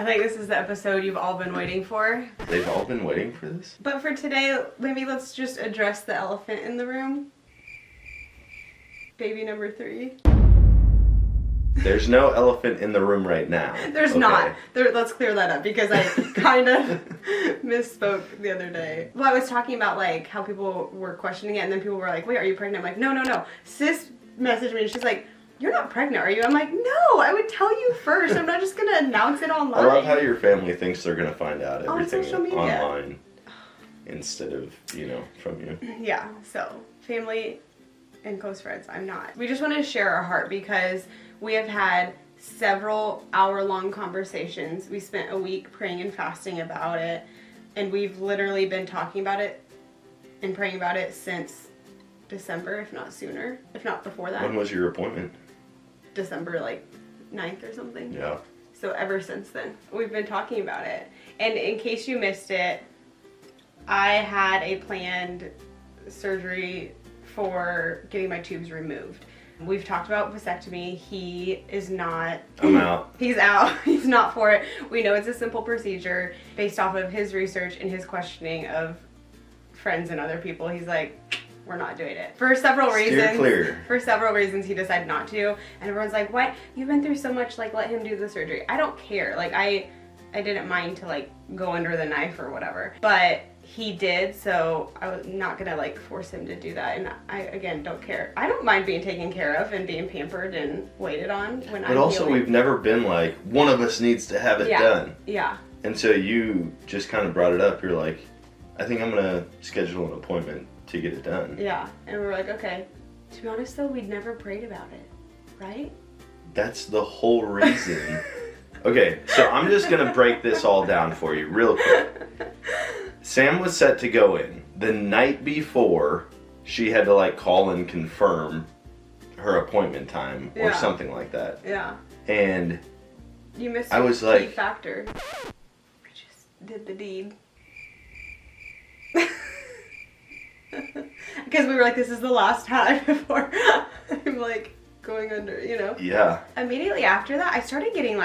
I think this is the episode you've all been waiting for. They've all been waiting for this? But for today, maybe let's just address the elephant in the room. Baby number 3. There's no elephant in the room right now. There's not. Let's clear that up because I kind of misspoke the other day. Well, I was talking about like how people were questioning it, and then people were like, wait, are you pregnant? I'm like, no. Sis messaged me and she's like, you're not pregnant, are you? I'm like, no, I would tell you first. I'm not just going to announce it online. I love how your family thinks they're going to find out everything on social media. Online instead of, from you. Yeah, so family and close friends, I'm not. We just want to share our heart because we have had several hour-long conversations. We spent a week praying and fasting about it, and we've literally been talking about it and praying about it since December, if not sooner, if not before that. When was your appointment? December 9th or something. Yeah. So ever since then, we've been talking about it. And in case you missed it, I had a planned surgery for getting my tubes removed. We've talked about vasectomy. He is not. I'm out. He's out. He's not for it. We know it's a simple procedure based off of his research and his questioning of friends and other people. He's like, we're not doing it. For several reasons. Clear. For several reasons he decided not to. And everyone's like, what? You've been through so much, let him do the surgery. I don't care. I didn't mind to go under the knife or whatever. But he did, so I was not gonna force him to do that. And I, again, don't care. I don't mind being taken care of and being pampered and waited on when I'm But also, healing. we've never been like, one of us needs to have it done. Yeah. And so you just kind of brought it up. You're like, I think I'm gonna schedule an appointment to get it done. Yeah, and we're like, okay. To be honest though, we'd never prayed about it, right? That's the whole reason. Okay, so I'm just gonna break this all down for you real quick. Sam was set to go in. The night before, she had to call and confirm her appointment time or something like that. Yeah. And you missed I was key like, factor. We just did the deed. Because we were like, this is the last time before I'm going under, Yeah. Immediately after that, I started getting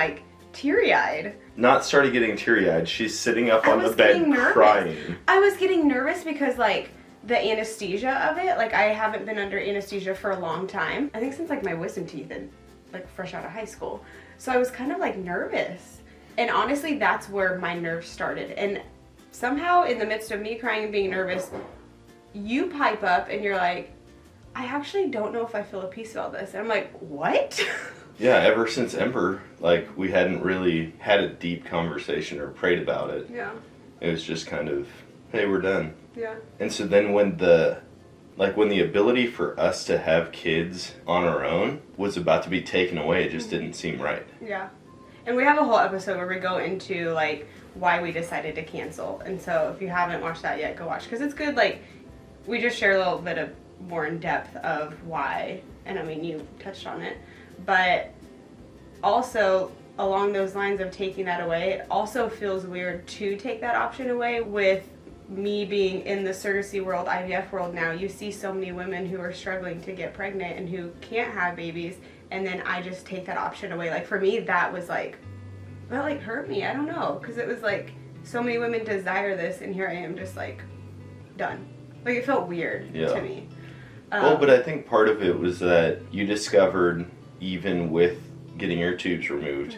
teary-eyed. Not started getting teary-eyed. She's sitting up on the bed crying. I was getting nervous because the anesthesia of it, I haven't been under anesthesia for a long time. I think since my wisdom teeth and fresh out of high school. So I was kind of nervous. And honestly, that's where my nerves started. And somehow in the midst of me crying and being nervous, you pipe up and you're like, I actually don't know if I feel at peace about this. And I'm like, what? Yeah, ever since Ember, we hadn't really had a deep conversation or prayed about it. Yeah. It was just kind of, hey, we're done. Yeah. And so then when the ability for us to have kids on our own was about to be taken away, it just didn't seem right. Yeah. And we have a whole episode where we go into why we decided to cancel. And so if you haven't watched that yet, go watch. Because it's good, we just share a little bit of more in depth of why. And I mean, you touched on it. But also, along those lines of taking that away, it also feels weird to take that option away. With me being in the surrogacy world, IVF world now, you see so many women who are struggling to get pregnant and who can't have babies, and then I just take that option away. For me, that was that hurt me. I don't know, because it was so many women desire this, and here I am just done. It felt weird to me. Well, but I think part of it was that you discovered, even with getting your tubes removed,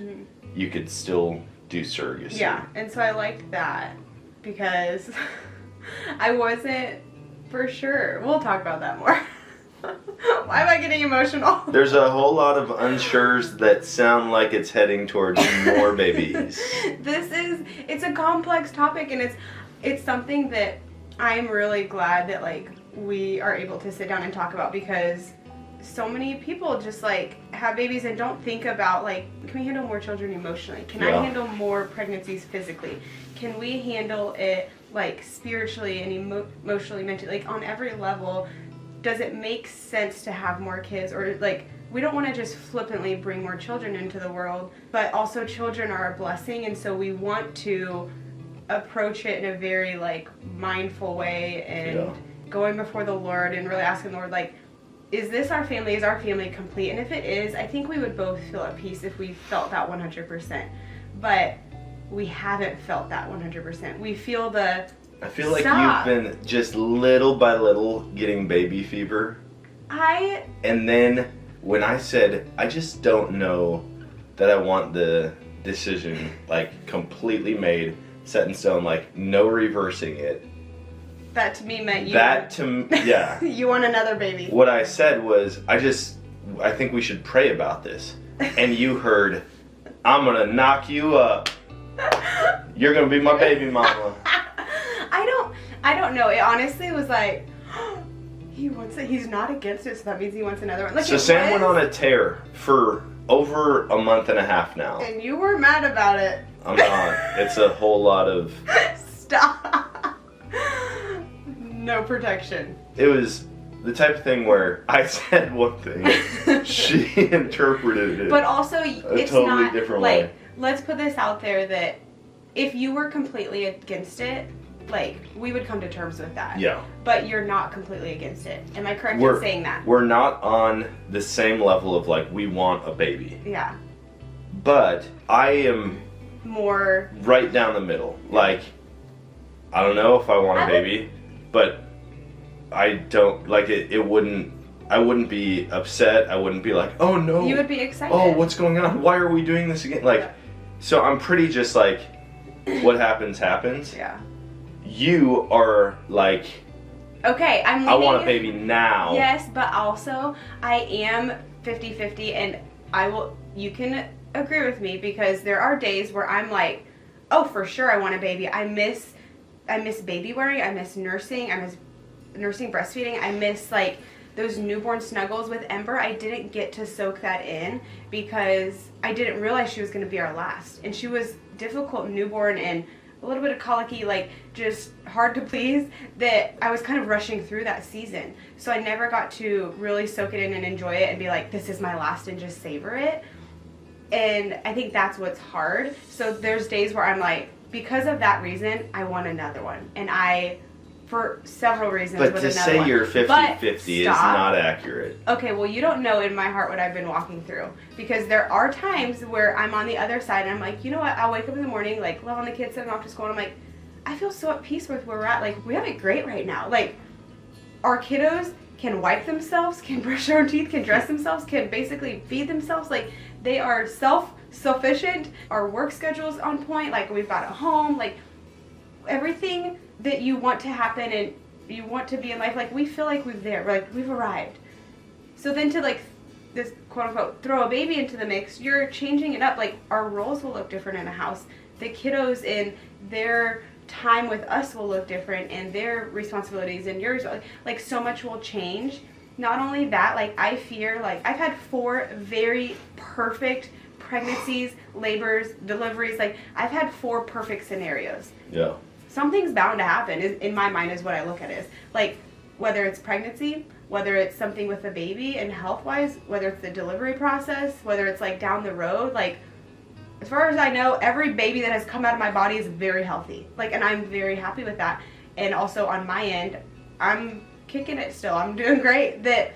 you could still do surrogacy. Yeah, and so I liked that because I wasn't for sure. We'll talk about that more. Why am I getting emotional? There's a whole lot of unsures that sound like it's heading towards more babies. It's a complex topic, and it's something that I'm really glad that we are able to sit down and talk about, because so many people just have babies and don't think about can we handle more children emotionally? Can I handle more pregnancies physically? Can we handle it spiritually and emotionally, mentally, on every level? Does it make sense to have more kids? Or we don't want to just flippantly bring more children into the world, but also children are a blessing, and so we want to approach it in a very mindful way and going before the Lord and really asking the Lord is this our family? Is our family complete? And if it is, I think we would both feel at peace if we felt that 100%. But we haven't felt that 100%. We feel the I feel like stop. you've been just little by little getting baby fever. And then when I said, I just don't know that I want the decision, like, completely made, set in stone, like, no reversing it. That to me meant Yeah. you want another baby. What I said was, I think we should pray about this. And you heard, I'm gonna knock you up. You're gonna be my baby mama. I don't know. It honestly was like, he wants it. He's not against it, so that means he wants another one. Like, so Sam went on a tear for over a month and a half now. And you were mad about it. I'm not. It's a whole lot of... Stop. No protection. It was the type of thing where I said one thing, she interpreted it. But also, it's totally not different like, way. Let's put this out there that if you were completely against it, like, we would come to terms with that. Yeah. But you're not completely against it. Am I correct in saying that? We're not on the same level of, like, we want a baby. Yeah. But I am more right down the middle. Like, I don't know if I want a baby, but I don't, like, I wouldn't be upset. I wouldn't be like, oh no. You would be excited. Oh, what's going on? Why are we doing this again? Like, so I'm pretty just like, what happens, happens. Yeah. You are like, okay, I want a baby now. Yes, but also I am 50-50, and you can agree with me, because there are days where I'm like, oh, for sure I want a baby. I miss baby wearing, I miss nursing, I miss nursing breastfeeding, I miss like those newborn snuggles with Ember. I didn't get to soak that in because I didn't realize she was going to be our last, and she was difficult newborn and a little bit of colicky, like just hard to please, that I was kind of rushing through that season. So I never got to really soak it in and enjoy it and be like, this is my last, and just savor it. And I think that's what's hard. So there's days where I'm like, because of that reason, I want another one. And for several reasons, but with to another say one. you're 50-50 is not accurate. Okay, well, you don't know in my heart what I've been walking through, because there are times where I'm on the other side and I'm like, you know what, I'll wake up in the morning, like, love on the kids, send them off to school, and I'm like, I feel so at peace with where we're at. Like, we have it great right now. Like, our kiddos can wipe themselves, can brush their own teeth, can dress themselves, can basically feed themselves. Like, they are self-sufficient. Our work schedule's on point. Like, we've got a home. Like, everything that you want to happen and you want to be in life, like, we feel like we've arrived. So then to, like, this quote-unquote throw a baby into the mix, you're changing it up. Like, our roles will look different in a house. The kiddos in their time with us will look different, and their responsibilities and yours, like, so much will change. Not only that, like, I fear, like, I've had 4 very perfect pregnancies, labors, deliveries. Like, I've had 4 perfect scenarios. Yeah. Something's bound to happen, in my mind, is what I look at it as. Like, whether it's pregnancy, whether it's something with a baby and health-wise, whether it's the delivery process, whether it's, like, down the road, like, as far as I know, every baby that has come out of my body is very healthy. Like, and I'm very happy with that. And also on my end, I'm kicking it still. I'm doing great. That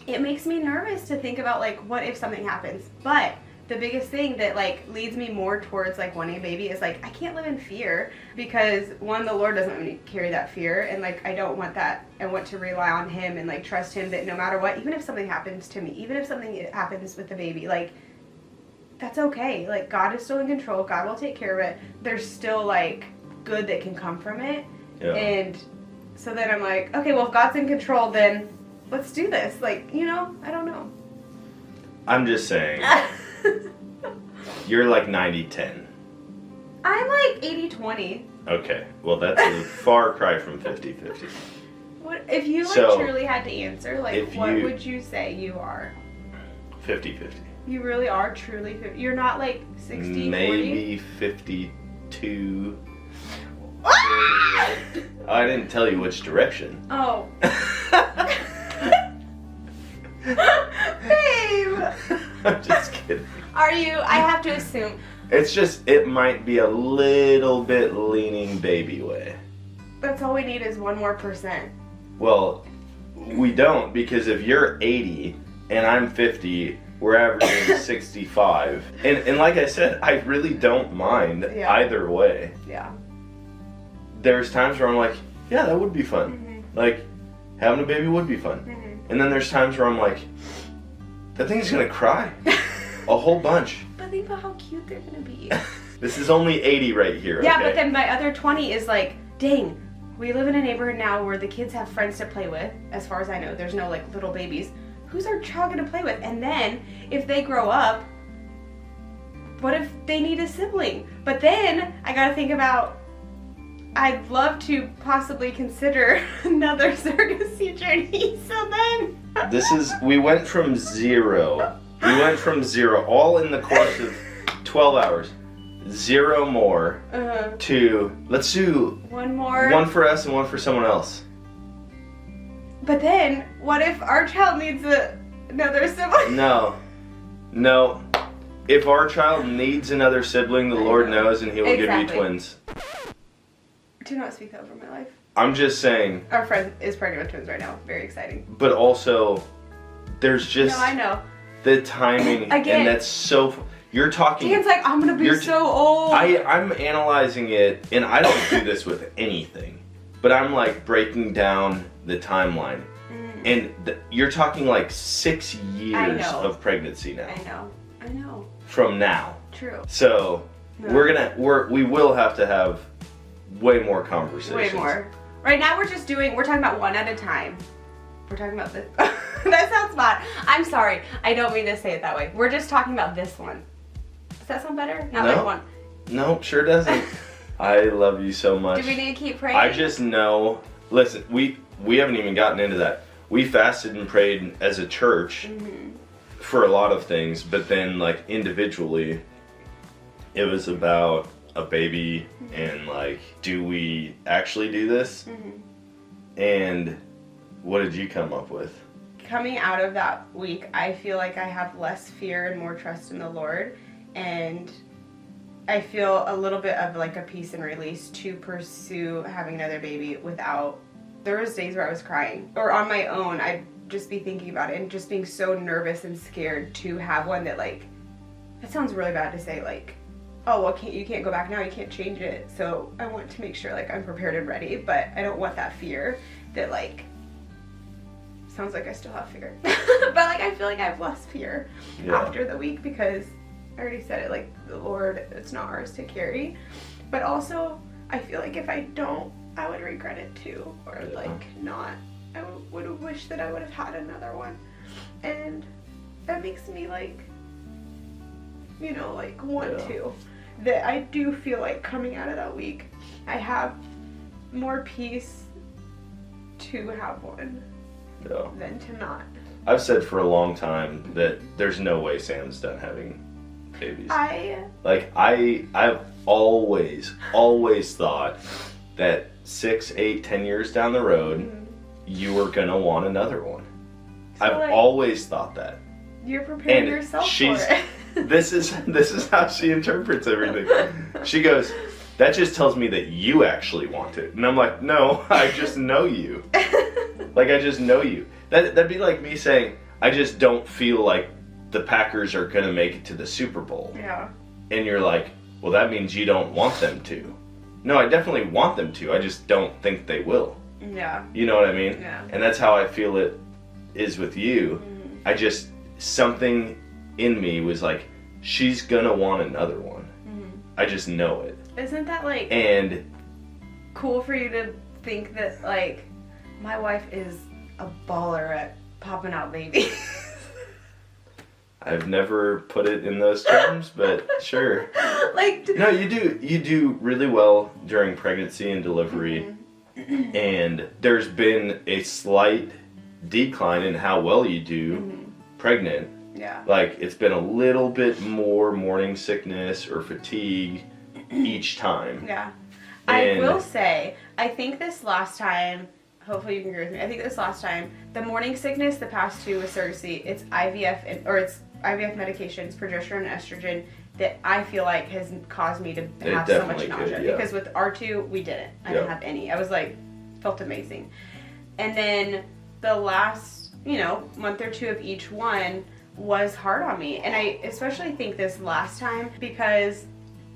it makes me nervous to think about, like, what if something happens. But the biggest thing that, like, leads me more towards, like, wanting a baby is, like, I can't live in fear, because, one, the Lord doesn't want me to carry that fear, and, like, I don't want that. I want to rely on Him and, like, trust Him that no matter what, even if something happens to me, even if something happens with the baby, like, that's okay. Like, God is still in control. God will take care of it. There's still, like, good that can come from it. Yeah. And so then I'm like, okay, well, if God's in control, then let's do this. Like, you know, I don't know. I'm just saying. You're like 90-10. I'm like 80-20. Okay. Well, that's a far cry from 50-50. What if you, like, So, truly had to answer, like, what would you say you are? 50-50. You really are truly 50. You're not like 60, Maybe 52. I didn't tell you which direction. Oh. Babe! I'm just kidding. Are you? I have to assume. It's just, it might be a little bit leaning baby way. That's all we need is 1 more %. Well, we don't, because if you're 80 and I'm 50, we're averaging 65. And like I said, I really don't mind either way. Yeah. There's times where I'm like, yeah, that would be fun. Mm-hmm. Like, having a baby would be fun. Mm-hmm. And then there's times where I'm like, that thing's gonna cry. A whole bunch. But think about how cute they're gonna be. This is only 80 right here, Yeah, okay? but then my other 20 is like, dang, we live in a neighborhood now where the kids have friends to play with. As far as I know, there's no like little babies. Who's our child gonna play with? And then if they grow up, what if they need a sibling? But then I gotta think about, I'd love to possibly consider another surrogacy journey. So then we went from zero. We went from zero, all in the course of 12 hours. Zero more to, let's do one more. One for us and one for someone else. But then, what if our child needs another sibling? No. If our child needs another sibling, the Lord knows, and He will give you twins. Do not speak that over my life. I'm just saying. Our friend is pregnant with twins right now. Very exciting. But also, there's just... No, I know. The timing, Again, and that's so... You're talking... Dan's like, I'm going to be so old. I'm analyzing it, and I don't do this with anything. But I'm like breaking down the timeline. And you're talking like 6 years of pregnancy now. I know. From now. True. So, we will have to have way more conversations. Way more. Right now we're talking about one at a time. We're talking about this. That sounds bad. I'm sorry. I don't mean to say it that way. We're just talking about this one. Does that sound better? Not like one. No, sure doesn't. I love you so much. Do we need to keep praying? I just know. Listen, we haven't even gotten into that. We fasted and prayed as a church for a lot of things, but then like individually, it was about a baby and like, do we actually do this? And what did you come up with? Coming out of that week, I feel like I have less fear and more trust in the Lord, and I feel a little bit of like a peace and release to pursue having another baby without... There was days where I was crying, or on my own, I'd just be thinking about it and just being so nervous and scared to have one that like... That sounds really bad to say, like, oh, well, you can't go back now, you can't change it. So I want to make sure like I'm prepared and ready, but I don't want that fear that like... Sounds like I still have fear. But like I feel like I have less fear after the week because I already said it, like the Lord, it's not ours to carry. But also I feel like if I don't, I would regret it too. Or like not. I would wish that I would have had another one. And that makes me like, you know, like want to. That I do feel like coming out of that week, I have more peace to have one. Than to not. I've said for a long time that there's no way Sam's done having babies. I've always thought that 6, 8, 10 years down the road, you were gonna want another one. So I've always thought that. You're preparing yourself for it. This is how she interprets everything. She goes, that just tells me that you actually want it. And I'm like, no, I just know you. Like, I just know you. That'd be like me saying, I just don't feel like the Packers are going to make it to the Super Bowl. Yeah. And you're like, well, that means you don't want them to. No, I definitely want them to. I just don't think they will. Yeah. You know what I mean? Yeah. And that's how I feel it is with you. I just, something in me was like, she's going to want another one. I just know it. Isn't that like... And... cool for you to think that, like... My wife is a baller at popping out babies. I've never put it in those terms, but sure. No, you do really well during pregnancy and delivery. And there's been a slight decline in how well you do pregnant. Yeah. Like, it's been a little bit more morning sickness or fatigue each time. Yeah. I will say, I think this last time... Hopefully you can agree with me. I think this last time, the morning sickness, the past two with Surrogacy, it's IVF medications, progesterone and estrogen, that I feel like has caused me to have so much nausea. Because with R2, we didn't. I didn't have any. I was like, felt amazing. And then the last, month or two of each one, was hard on me. And I especially think this last time because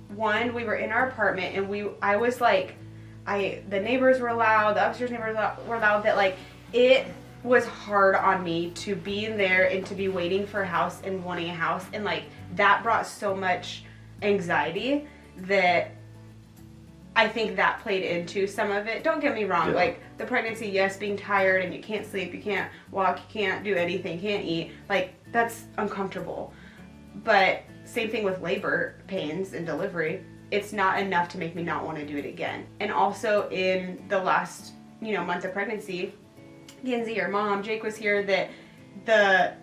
one, we were in our apartment and I was like, the neighbors were loud, the upstairs neighbors were loud, that like it was hard on me to be in there and to be waiting for a house and wanting a house, and like that brought so much anxiety that I think that played into some of it. Don't get me wrong, like the pregnancy, yes, being tired and you can't sleep, you can't walk, you can't do anything, can't eat, like that's uncomfortable. But same thing with labor pains and delivery. It's not enough to make me not want to do it again. And also in the last, month of pregnancy, Genzie, your mom, Jake was here, that the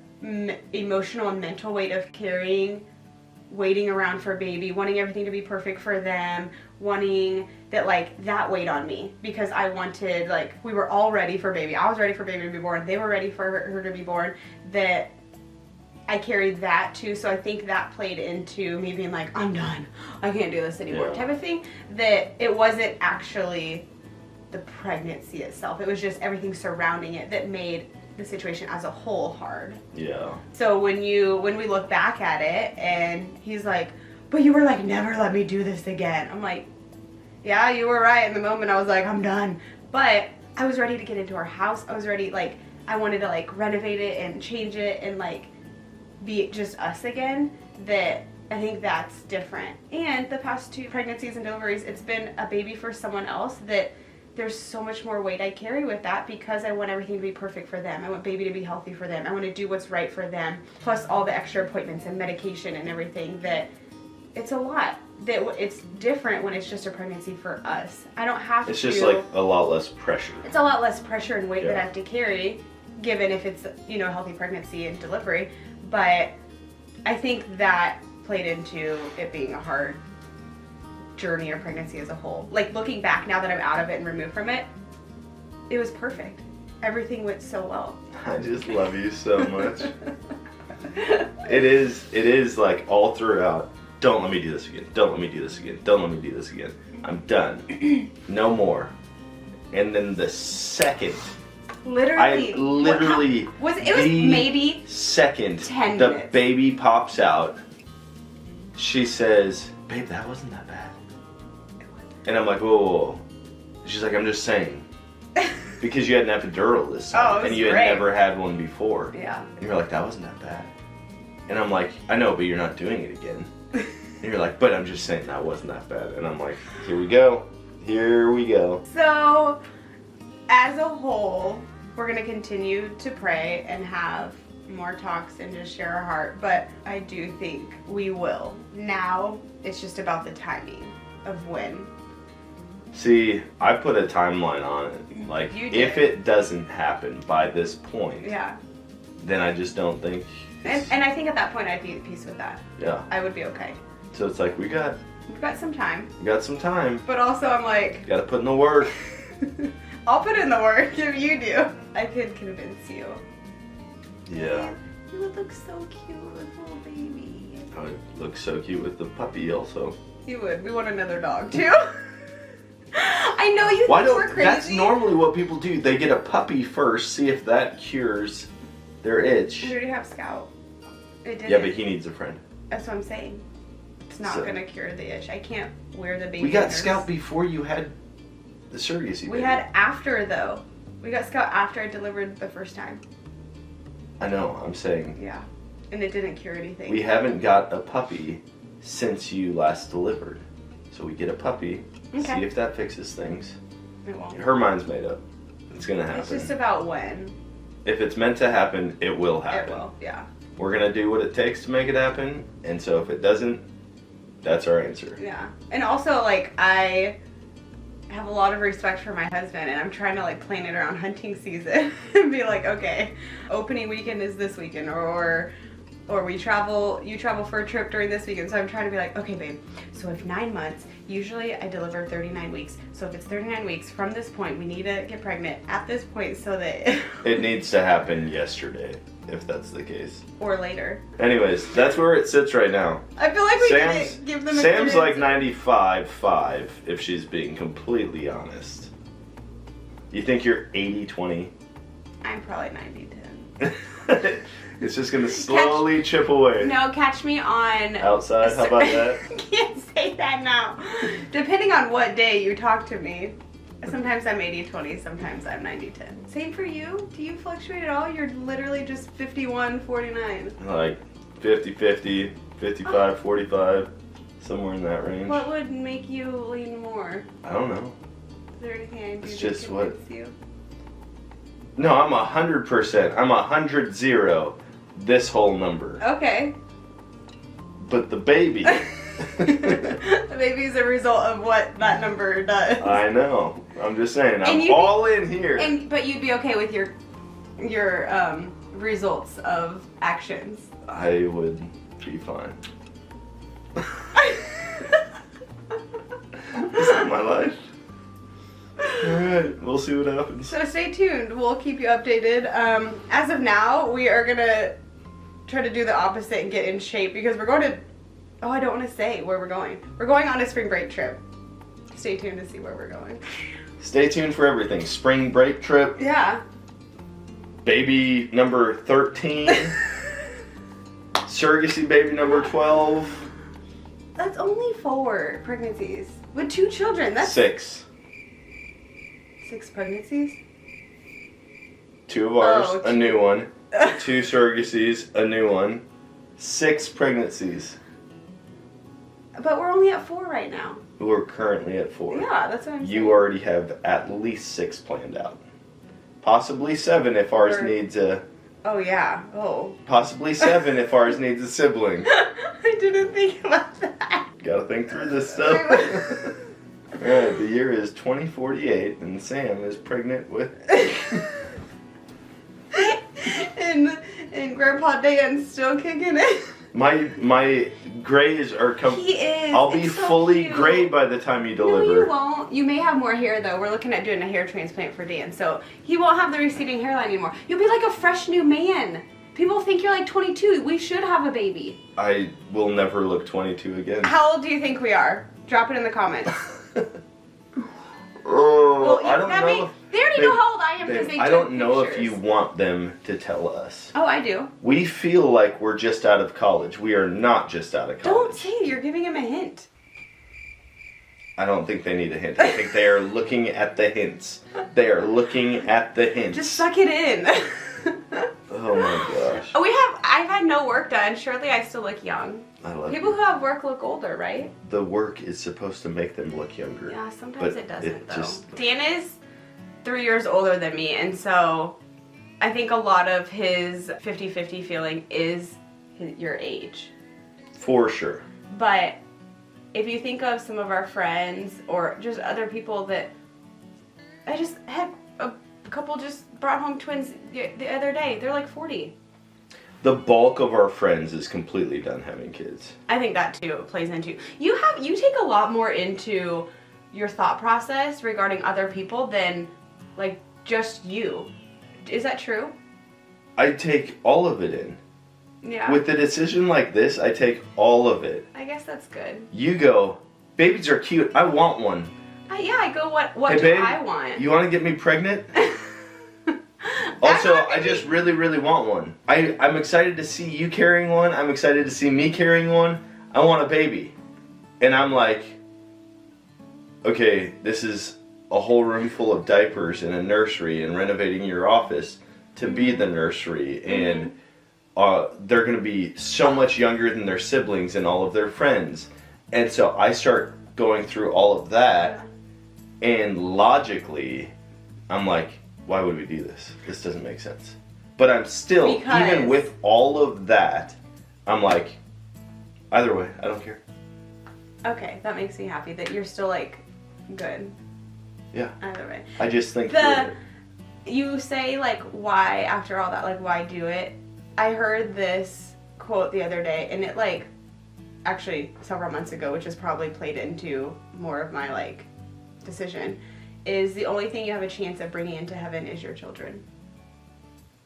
emotional and mental weight of carrying, waiting around for a baby, wanting everything to be perfect for them, wanting that, like, that weighed on me because I wanted, like, we were all ready for baby. I was ready for baby to be born. They were ready for her to be born. That I carried that too. So I think that played into me being like, I'm done. I can't do this anymore type of thing. That it wasn't actually the pregnancy itself. It was just everything surrounding it that made the situation as a whole hard. Yeah. So when we look back at it and he's like, but you were like, never let me do this again. I'm like, yeah, you were right. In the moment I was like, I'm done. But I was ready to get into our house. I was ready, like, I wanted to like renovate it and change it and like be just us again. That I think that's different. And the past 2 pregnancies and deliveries, it's been a baby for someone else, that there's so much more weight I carry with that because I want everything to be perfect for them. I want baby to be healthy for them. I want to do what's right for them. Plus all the extra appointments and medication and everything, that it's a lot. That it's different when it's just a pregnancy for us. I don't have to. It's just like a lot less pressure. It's a lot less pressure and weight that I have to carry, given if it's, a healthy pregnancy and delivery. But I think that played into it being a hard journey or pregnancy as a whole. Like looking back now that I'm out of it and removed from it, it was perfect. Everything went so well. I just love you so much. It is like all throughout. Don't let me do this again. Don't let me do this again. Don't let me do this again. I'm done. No more. And then the second, literally, it was maybe second 10 the minutes. baby pops out, she says, babe, that wasn't that bad. And I'm like, whoa. She's like, I'm just saying. Because you had an epidural this time, and you had never had one before. Yeah. And you're like, that wasn't that bad. And I'm like, I know, but you're not doing it again. And you're like, but I'm just saying that wasn't that bad. And I'm like, here we go. Here we go. So, as a whole, we're going to continue to pray and have more talks and just share our heart. But I do think we will. Now, it's just about the timing of when. See, I put a timeline on it. Like, if it doesn't happen by this point, then I just don't think. And I think at that point I'd be at peace with that. Yeah. I would be okay. So it's like, we've got some time. We got some time. But also I'm like, gotta put in the work. I'll put in the work if you do. I could convince you. Yeah. You would look so cute with a little baby. I would look so cute with the puppy also. You would. We want another dog too. I know you think we're crazy. That's normally what people do. They get a puppy first, see if that cures their itch. We already have Scout. It didn't. Yeah, but he needs a friend. That's what I'm saying. It's not going to cure the itch. I can't wear the baby. We got Scout before you had the surrogacy baby. We had after, though. We got Scout after I delivered the first time. I know, I'm saying. Yeah. And it didn't cure anything. We haven't got a puppy since you last delivered. So we get a puppy, see if that fixes things. It won't. Her mind's made up. It's going to happen. It's just about when. If it's meant to happen, it will happen. It will, yeah. We're going to do what it takes to make it happen. And so if it doesn't, that's our answer. Yeah. And also, like, I have a lot of respect for my husband, and I'm trying to, like, plan it around hunting season and be like, okay, opening weekend is this weekend, or you travel for a trip during this weekend. So I'm trying to be like, okay, babe, so if 9 months, usually I deliver 39 weeks. So if it's 39 weeks from this point, we need to get pregnant at this point so that it needs to happen yesterday, if that's the case. Or later. Anyways, that's where it sits right now. I feel like we didn't give them a Sam's like 95.5 if she's being completely honest. You think you're 80-20? I'm probably 90-10. It's just gonna slowly chip away. No, catch me on... Outside, how about that? Can't say that now. Depending on what day you talk to me. Sometimes I'm 80-20, sometimes I'm 90-10. Same for you? Do you fluctuate at all? You're literally just 51-49. Like 50-50, 55-45, somewhere in that range. What would make you lean more? I don't know. Is there anything I can do It's to just what- convince you? No, I'm 100%. I'm 100-0 this whole number. Okay. But the baby... The baby's a result of what that number does. I know. I'm just saying. And I'm you'd all in here. But you'd be okay with your results of actions. I would be fine. This is my life. Alright, we'll see what happens. So stay tuned. We'll keep you updated. As of now, we are gonna try to do the opposite and get in shape because we're going to. Oh, I don't want to say where we're going. We're going on a spring break trip. Stay tuned to see where we're going. Stay tuned for everything. Spring break trip. Yeah. Baby number 13. Surrogacy baby number 12. That's only 4 pregnancies with 2 children. That's 6. 6 pregnancies. 2 of ours, Oh, a new one. 2 surrogacies, a new one. 6 pregnancies. But we're only at 4 right now. We're currently at 4. Yeah, that's what I'm saying. You already have at least 6 planned out. Possibly 7 if ours needs a... Oh, yeah. Oh. Possibly 7 if ours needs a sibling. I didn't think about that. Gotta think through this stuff. Alright, the year is 2048 and Sam is pregnant with... and Grandpa Dan's still kicking it. My grays are He is. I'll be It's so fully cute. gray by the time you No, deliver. you won't. You may have more hair though. We're looking at doing a hair transplant for Dan, so he won't have the receding hairline anymore. You'll be like a fresh new man. People think you're like 22. We should have a baby. I will never look 22 again. How old do you think we are? Drop it in the comments. Oh, Well, I don't that know. they already know how old I am because Babe, they I took don't know if pictures. you want them to tell us. Oh, I do. We feel like we're just out of college. We are not just out of college. Don't say it. You're giving him a hint. I don't think they need a hint. I think they are looking at the hints. They are looking at the hints. Just suck it in. Oh my gosh. I've had no work done. Surely I still look young. I love People it. who have work look older, right? The work is supposed to make them look younger. Yeah, sometimes But it doesn't it though. just- Dan is 3 years older than me, and so I think a lot of his 50-50 feeling is your age. For sure. But if you think of some of our friends or just other people that I just had a couple just brought home twins the other day. They're like 40. The bulk of our friends is completely done having kids. I think that too plays into you take a lot more into your thought process regarding other people than like just you. Is that true? I take all of it in. Yeah. With a decision like this, I take all of it. I guess that's good. You go, babies are cute. I want one. I go, what Hey, do babe, I want? You want to get me pregnant? Also, not I just really, really want one. I'm excited to see you carrying one. I'm excited to see me carrying one. I want a baby. And I'm like, okay, this is a whole room full of diapers and a nursery and renovating your office to be the nursery. And they're going to be so much younger than their siblings and all of their friends. And so I start going through all of that. And logically, I'm like, why would we do this? This doesn't make sense. But I'm still, even with all of that, I'm like, either way, I don't care. Okay, that makes me happy that you're still like good. Yeah. Either way. I just think through it. You say like why after all that, like why do it? I heard this quote the other day and it like actually several months ago, which has probably played into more of my like decision, is the only thing you have a chance of bringing into heaven is your children.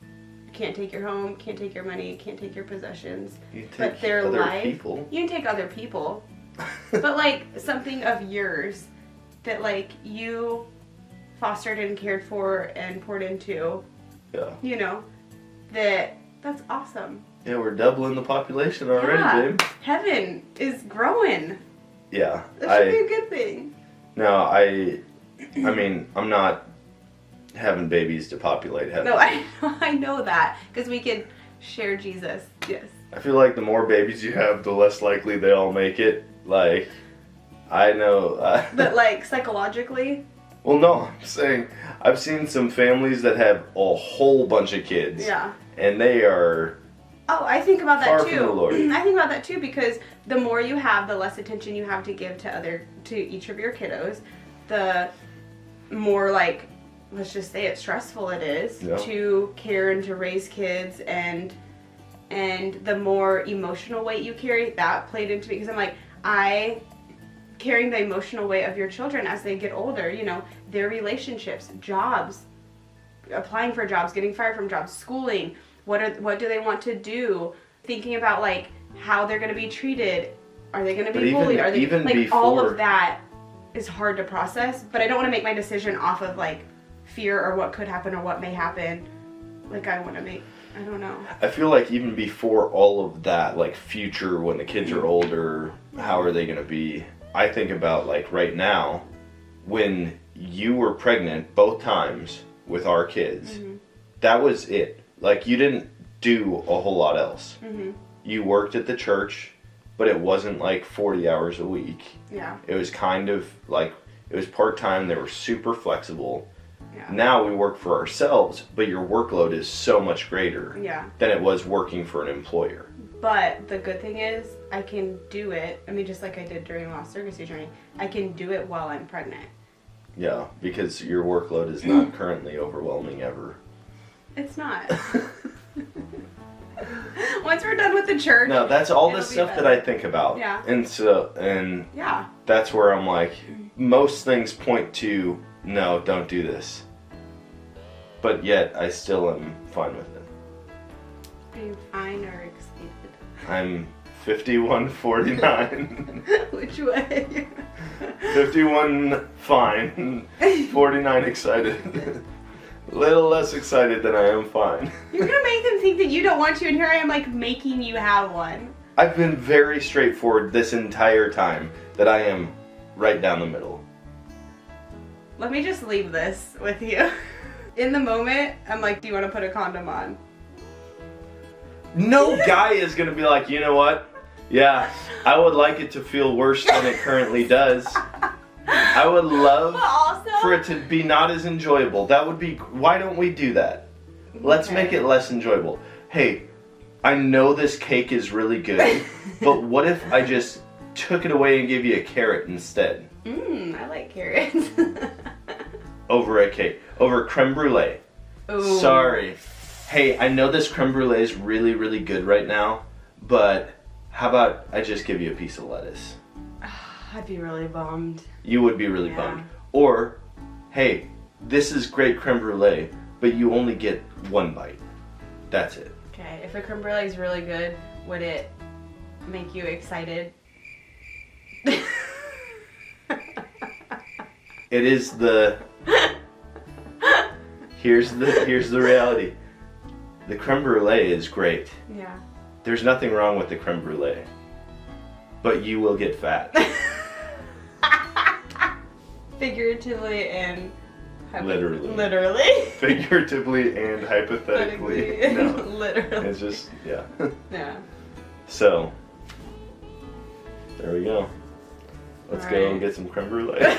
You can't take your home, can't take your money, can't take your possessions. You take but their other life, people. you can take other people. But like something of yours that like you fostered and cared for and poured into, Yeah. you know, that That's awesome. Yeah, we're doubling the population already, babe. Heaven is growing. Yeah. That should be a good thing. No, I mean, I'm not having babies to populate heaven. No, I know that. Because we can share Jesus. Yes. I feel like the more babies you have, the less likely they all make it. Like, I know. But like psychologically? Well, no, I'm saying I've seen some families that have a whole bunch of kids. Yeah. And they are... Oh, I think about that far too. from the Lord. I think about that too because the more you have, the less attention you have to give to each of your kiddos. The more like, let's just say it, stressful it is to care and to raise kids, and the more emotional weight you carry, that played into it because I'm like, carrying the emotional weight of your children as they get older, you know, their relationships, jobs, applying for jobs, getting fired from jobs, schooling, what do they want to do, thinking about like how they're going to be treated, are they going to be bullied, are they even like before, all of that is hard to process, but I don't want to make my decision off of like fear or what could happen or what may happen. Like I don't know. I feel like even before all of that, like future when the kids are older, how are they going to be? I think about like right now, when you were pregnant both times with our kids, that was it. Like you didn't do a whole lot else. You worked at the church, but it wasn't like 40 hours a week. Yeah. It was kind of like, it was part-time. They were super flexible. Yeah. Now we work for ourselves, but your workload is so much greater than it was working for an employer. But the good thing is I can do it. I mean, just like I did during my surrogacy journey, I can do it while I'm pregnant. Yeah, because your workload is not currently overwhelming ever. It's not. Once we're done with the church. No, that's all the stuff that I think about. Yeah. And yeah. That's where I'm like, most things point to, no, don't do this. But yet, I still am fine with it. Are you fine or excited? I'm 51-49. Which way? 51 fine, 49 excited. A little less excited than I am fine. You're gonna make them think that you don't want to, and here I am like making you have one. I've been very straightforward this entire time that I am right down the middle. Let me just leave this with you. In the moment, I'm like, do you want to put a condom on? No guy is gonna be like, you know what? Yeah, I would like it to feel worse than it currently does. I would love for it to be not as enjoyable. That would be, why don't we do that? Let's make it less enjoyable. Hey, I know this cake is really good, but what if I just took it away and gave you a carrot instead? I like carrots. Over a cake. Over creme brulee. Ooh. Sorry. Hey, I know this creme brulee is really, really good right now, but how about I just give you a piece of lettuce? I'd be really bummed. You would be really bummed. Or, hey, this is great creme brulee, but you only get one bite. That's it. Okay, if a creme brulee is really good, would it make you excited? It is the... Here's the reality. The creme brulee is great. Yeah. There's nothing wrong with the creme brulee. But you will get fat. Figuratively and... Literally. Literally. Figuratively and hypothetically. No. Literally. It's just, yeah. Yeah. So, there we go. Let's go and get some creme brulee.